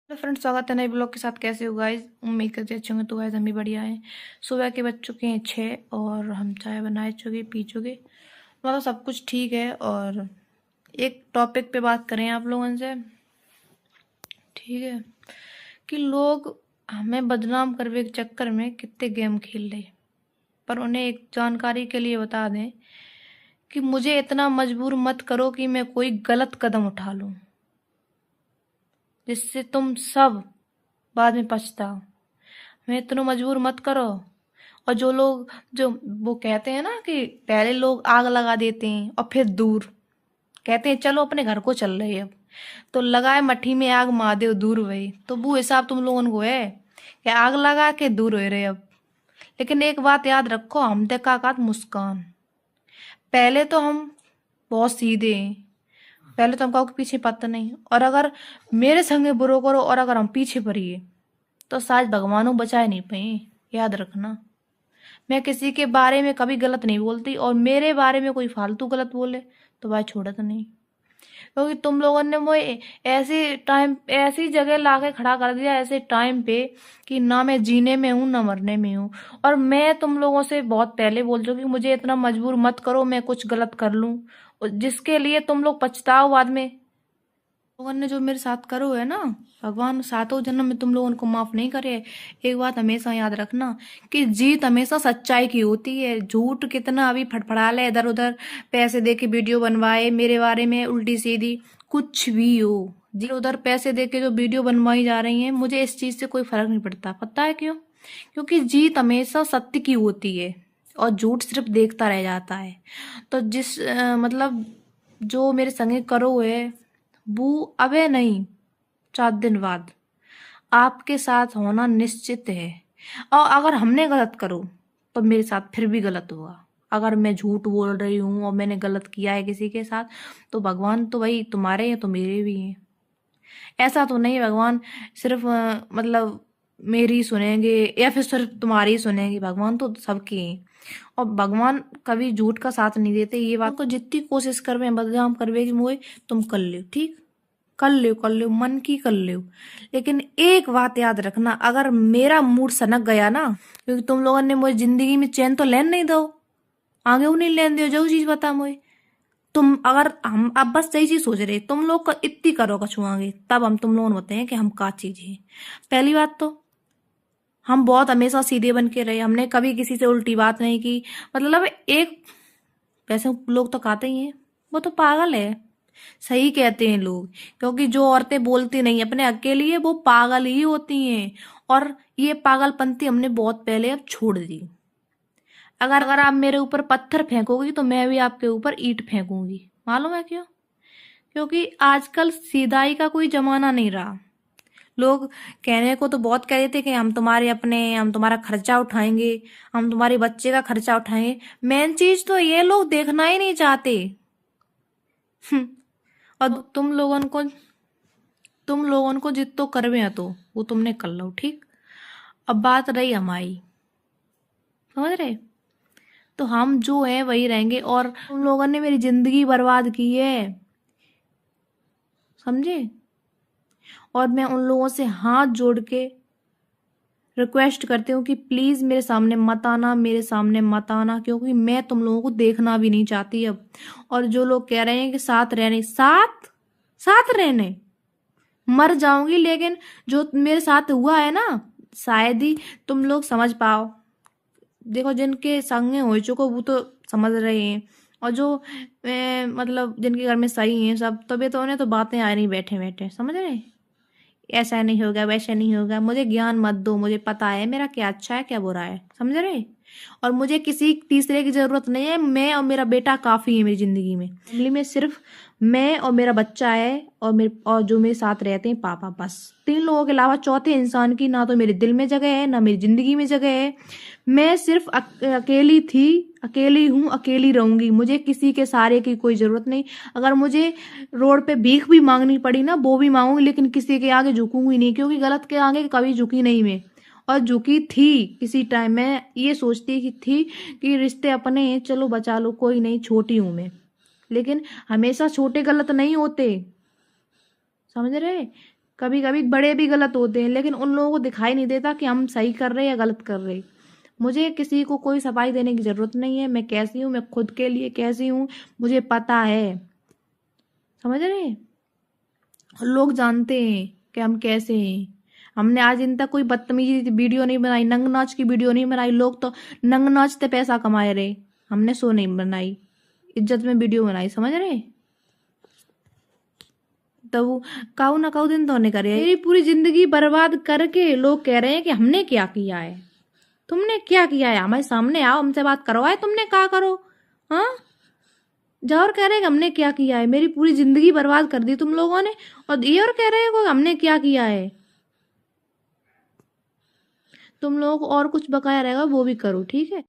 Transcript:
Hello friends, स्वागत है नए ब्लॉग के साथ। कैसे हो गाइस? उम्मीद करते अच्छे होंगे। तो गाइस हम भी बढ़िया हैं। सुबह के बज चुके हैं 6 और हम चाय बना चुके पी चुके, मतलब सब कुछ ठीक है। और एक टॉपिक पे बात करें आप लोगों से, ठीक है? कि लोग हमें बदनाम करने के चक्कर में कितने गेम खेल रहे, पर उन्हें एक जानकारी के लिए बता दें कि मुझे इतना मजबूर मत करो कि मैं कोई गलत कदम उठा लूं जिससे तुम सब बाद में पछताओ। मैं इतना मजबूर मत करो। और जो लोग जो वो कहते हैं ना कि पहले लोग आग लगा देते हैं और फिर दूर कहते हैं चलो अपने घर को चल रहे हैं, अब तो लगाए मट्ठी में आग महादेव दूर भई। तो वो हिसाब तुम लोगों को है कि आग लगा के दूर हो रहे अब। लेकिन एक बात याद रखो, हम देखा का मुस्कान। पहले तो हम बहुत सीधे हैं, पहले तो हमको पीछे पता नहीं। और अगर मेरे संगे बुरो करो और अगर हम पीछे पड़िए तो शायद भगवानों बचाए नहीं पाए। याद रखना, मैं किसी के बारे में कभी गलत नहीं बोलती, और मेरे बारे में कोई फालतू गलत बोले तो भाई छोड़त नहीं। क्योंकि तुम लोगों ने मुझे ऐसी टाइम ऐसी जगह लाके खड़ा कर दिया, ऐसे टाइम पे, कि ना मैं जीने में हूँ ना मरने में हूँ। और मैं तुम लोगों से बहुत पहले बोल चुकी कि मुझे इतना मजबूर मत करो मैं कुछ गलत कर लूं, और जिसके लिए तुम लोग पछताओ बाद में। लोगों ने जो मेरे साथ करो है ना, भगवान सातों जन्म में तुम लोगों को माफ नहीं करे। एक बात हमेशा याद रखना कि जीत हमेशा सच्चाई की होती है। झूठ कितना अभी फड़फड़ा ले इधर उधर, पैसे दे के वीडियो बनवाए मेरे बारे में उल्टी सीधी, कुछ भी हो, जी उधर पैसे दे के जो वीडियो बनवाई जा रही हैं, मुझे इस चीज से कोई फर्क नहीं पड़ता। पता है क्यों? क्योंकि जीत हमेशा सत्य की होती है और झूठ सिर्फ देखता रह जाता है। तो मतलब जो मेरे संगे करो है वो अबे नहीं, 4 दिन बाद आपके साथ होना निश्चित है। और अगर हमने गलत करो तो मेरे साथ फिर भी गलत होगा। अगर मैं झूठ बोल रही हूँ और मैंने गलत किया है किसी के साथ, तो भगवान तो भाई तुम्हारे हैं तो मेरे भी हैं। ऐसा तो नहीं भगवान सिर्फ मतलब मेरी सुनेंगे या फिर सिर्फ तुम्हारी सुनेंगे। भगवान तो सबके हैं, और भगवान कभी झूठ का साथ नहीं देते। ये बात को जितनी कोशिश करवे बदनाम करवे कि मुझे तुम कर लो, ठीक कर लो मन की कर लो। लेकिन एक बात याद रखना, अगर मेरा मूड सनक गया ना, क्योंकि तुम लोगों ने मुझे जिंदगी में चैन तो लेन नहीं दो, आगे वो नहीं लेन दो जो चीज बता मुझे। तुम अगर हम अब बस यही चीज सोच रहे तुम लोग का इतनी करो कछु आगे, तब हम तुम लोगों को बताएं कि हम का चीज है। पहली बात तो हम बहुत हमेशा सीधे बन के रहे, हमने कभी किसी से उल्टी बात नहीं की। मतलब एक, वैसे लोग तो कहते ही हैं वो तो पागल है, सही कहते हैं लोग। क्योंकि जो औरतें बोलती नहीं अपने हक के लिए वो पागल ही होती हैं। और ये पागलपंती हमने बहुत पहले अब छोड़ दी। अगर आप मेरे ऊपर पत्थर फेंकोगी तो मैं भी आपके ऊपर ईंट फेंकूंगी। मालूम है क्यों? क्योंकि आजकल सीधाई का कोई जमाना नहीं रहा। लोग कहने को तो बहुत कह रहे थे कि हम तुम्हारा खर्चा उठाएंगे, हम तुम्हारे बच्चे का खर्चा उठाएंगे। मेन चीज तो ये लोग देखना ही नहीं चाहते। और तुम लोगों को जितो करवे हैं तो वो तुमने कर लो, ठीक। अब बात रही हमारी, समझ रहे? तो हम जो है वही रहेंगे, और तुम लोगों ने मेरी जिंदगी बर्बाद की है, समझे? और मैं उन लोगों से हाथ जोड़ के रिक्वेस्ट करती हूँ कि प्लीज मेरे सामने मत आना, मेरे सामने मत आना, क्योंकि मैं तुम लोगों को देखना भी नहीं चाहती अब। और जो लोग कह रहे हैं कि साथ रहने मर जाऊंगी, लेकिन जो मेरे साथ हुआ है ना, शायद ही तुम लोग समझ पाओ। देखो जिनके संगे हो चुको वो तो समझ रहे हैं, और जो मतलब जिनके घर में सही है सब, तबे तो उन्हें तो बातें आ रही बैठे बैठे, समझ रहे? ऐसा नहीं होगा वैसा नहीं होगा, मुझे ज्ञान मत दो, मुझे पता है मेरा क्या अच्छा है क्या बुरा है, समझ रहे? और मुझे किसी तीसरे की जरूरत नहीं है। मैं और मेरा बेटा काफी है मेरी जिंदगी में। फैमिली में सिर्फ मैं और मेरा बच्चा है, और जो मेरे साथ रहते हैं पापा, बस 3 लोगों के अलावा चौथे इंसान की ना तो मेरे दिल में जगह है ना मेरी जिंदगी में जगह है। मैं सिर्फ अकेली थी, अकेली हूँ, अकेली रहूंगी। मुझे किसी के सहारे की कोई जरूरत नहीं। अगर मुझे रोड पे भीख भी मांगनी पड़ी ना वो भी मांगूंगी, लेकिन किसी के आगे झुकूंगी नहीं, क्योंकि गलत के आगे कभी झुकी नहीं मैं। और झुकी थी किसी टाइम, मैं ये सोचती कि थी कि रिश्ते अपने हैं, चलो बचा लो कोई नहीं, छोटी हूं मैं। लेकिन हमेशा छोटे गलत नहीं होते, समझ रहे? कभी कभी बड़े भी गलत होते हैं, लेकिन उन लोगों को दिखाई नहीं देता कि हम सही कर रहे हैं या गलत कर रहे हैं। मुझे किसी को कोई सफाई देने की जरूरत नहीं है। मैं कैसी हूँ, मैं खुद के लिए कैसी हूँ, मुझे पता है। समझ रहे हैं? और लोग जानते हैं कि हम कैसे हैं। हमने आज इन तक कोई बदतमीजी की वीडियो नहीं बनाई, नंग नाच की वीडियो नहीं बनाई। लोग तो नंग नाचते पैसा कमाए रहे, हमने सो नहीं बनाई, इज्जत में वीडियो बनाई। समझ रहे? तो वो काऊ ना काऊ दिन तो नहीं करे। मेरी पूरी जिंदगी बर्बाद करके लोग कह रहे हैं कि हमने क्या किया है। तुमने क्या किया है? हमारे सामने आओ, हमसे बात करवाए, तुमने क्या करो? हाँ, जाओ और कह रहे हैं कि हमने क्या किया है। मेरी पूरी जिंदगी बर्बाद कर दी तुम लोगों ने, और ये और कह रहे हो हमने क्या किया है। तुम लोगों को और कुछ बकाया रहेगा वो भी करो, ठीक है?